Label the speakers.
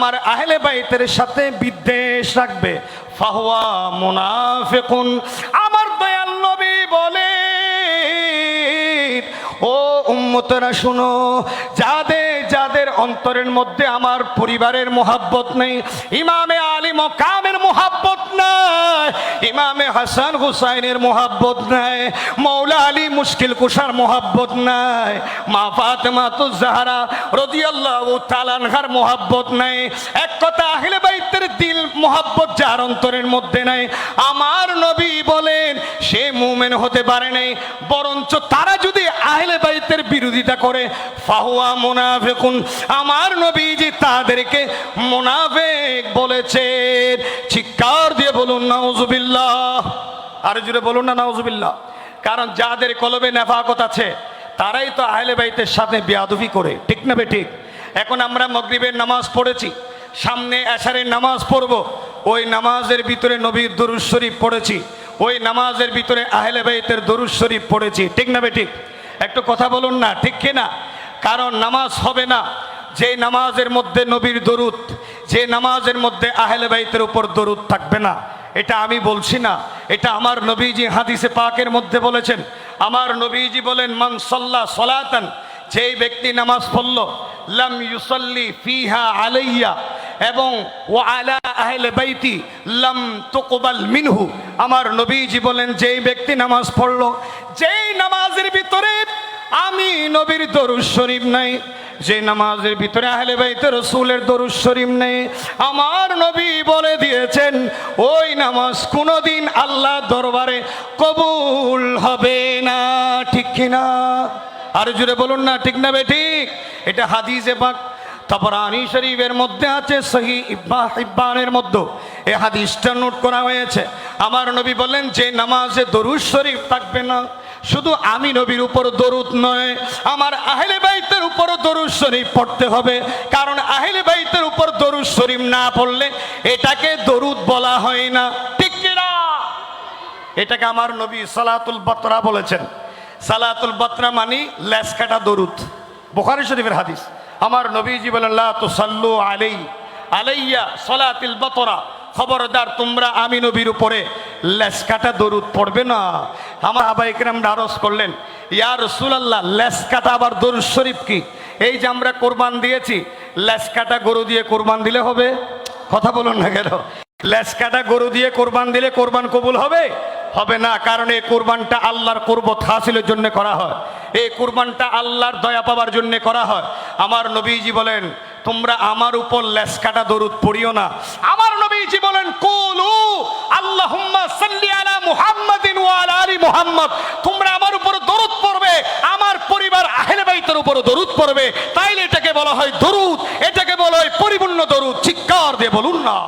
Speaker 1: আমার আহলে বাইতের সাথে বিদ্বেষ রাখবে ফাহুয়া মুনাফিকুন। আমার দয়াল নবী বলে, ও উম্মতেরা শুনো, যাদের অন্তরের মধ্যে আমার পরিবারের মোহাব্বত নেই, ইমামে আলী মকামের মোহাব্বত নাই, ইমামে হাসান হুসাইনের মোহাব্বত নাই, মৌলা আলী মুশকিল কুশার মোহাব্বত নাই, মা ফাতেমাতুজ জাহরা রাদিয়াল্লাহু তাআলা আনহার মোহাব্বত নাই, এক কথা আহলে বাইতের দিল মোহাব্বত যার অন্তরের মধ্যে নাই, আমার নবী বলেন সে মুমিন হতে পারে নাই। বরঞ্চ তারা যদি আহলে বাইতের বিরোধিতা করে ফাহুয়া মুনাফিকুন, আমার নবীজি তাদেরকে মুনাফিক বলেছেন। চিৎকার দিয়ে বলুন নাউজুবিল্লাহ, আর জুড়ে বলুন না নাউজুবিল্লাহ। কারণ যাদের কলবে নেফাকত আছে তারাই তো আহলে বাইতের সাথে বেয়াদবি করে, ঠিক না বেঠিক? এখন আমরা মাগরিবের নামাজ পড়েছি, সামনে এশারের নামাজ পড়ব, ওই নামাজের ভিতরে নবীর দরুদ শরীফ পড়েছি, ওই নামাজের ভিতরে আহলে বাইতের দরুদ শরীফ পড়েছি, ঠিক না বেঠিক? একটু কথা বলুন না, ঠিক কিনা? কারণ নামাজ হবে না যে নামাজের মধ্যে নবীর দরুদ, যে নামাজের মধ্যে আহলে বাইতের উপর দরুদ থাকবে না। এটা আমি বলছি না, এটা আমার নবীজি হাদিসে পাকের মধ্যে বলেছেন। আমার নবীজি বলেন, মান সাল্লা সালাতান, যেই ব্যক্তি নামাজ পড়ল, লাম ইউসাল্লি ফিহা আলাইয়া এবং ওয়া আলা আহলে বাইতি লাম তুকবাল মিনহু। আমার নবীজি বলেন, যেই ব্যক্তি নামাজ পড়ল, যেই নামাজের ভিতরে আমি নবীর দরুদ শরীফ নাই, যে নামাজের ভিতরে আহলে বাইত রাসূলের দরুদ শরীফ নেই, আমার নবী বলে দিয়েছেন ওই নামাজ কোনোদিন আল্লাহ দরবারে কবুল হবে না, ঠিক কিনা? আর জুড়ে বলুন না, ঠিক না বেঠিক? এটা হাদিসে পাক তাবরানী শরীফের মধ্যে আছে, সহিহ ইবনে হিব্বানের মধ্যে এই হাদিসটা নোট করা হয়েছে। আমার নবী বলেন, যে নামাজে দরুদ শরীফ থাকবে না, শুধু আমি নবীর উপর দরুদ নয়, আমার আহলে বাইতের উপর দরুদ শরীফ পড়তে হবে। কারণ আহলে বাইতের উপর দরুদ শরীফ না পড়লে এটাকে দরুদ বলা হয় না, ঠিক কিনা? এটাকে আমার নবী সালাতুল বাতরা বলেছেন। সালাতুল বাতরা মানে লেস কাটা দরুদ, বুখারী শরীফের হাদিস। আমার নবীজি বলেন, লা তুসাল্লু আলাইয়া সালাতুল বাতরা, খবরদার তোমরা আমি নবীর উপরে লেস কাটা দরুদ পড়বে না। আমার সাহাবায়ে কেরাম আরজ করলেন, ইয়া রাসূলুল্লাহ, লেস কাটা আবার দরুদ শরীফ কি? এই যে আমরা কোরবান দিয়েছি, লেস কাটা গরু দিয়ে কোরবান দিলে হবে? কথা বলুন না কেন? লেস কাটা গরু দিয়ে কোরবান দিলে কোরবান কবুল হবে? হবে না। কারণ এই কোরবানটা আল্লাহর কুরবত হাসিলের জন্য করা হয়, এই কোরবানটা আল্লাহর দয়া পাওয়ার জন্য করা হয়। আমার নবীজি বলেন, তোমরা আমার উপর লেস কাটা দরুদ পড়িও না। আমার নবীজি বলেন, কুলু আল্লাহুম্মা সাল্লি আলা মুহাম্মাদিন ওয়া আলা আলি মুহাম্মাদ, তোমরা আমার উপর দরুদ পড়বে, আমার পরিবার আহলে বাইতের উপর দরুদ পড়বে, তাইলে এটাকে বলা হয় দরুদ, এটাকে বলা হয় পরিপূর্ণ দরুদ। চিৎকার দিয়ে বলুন না।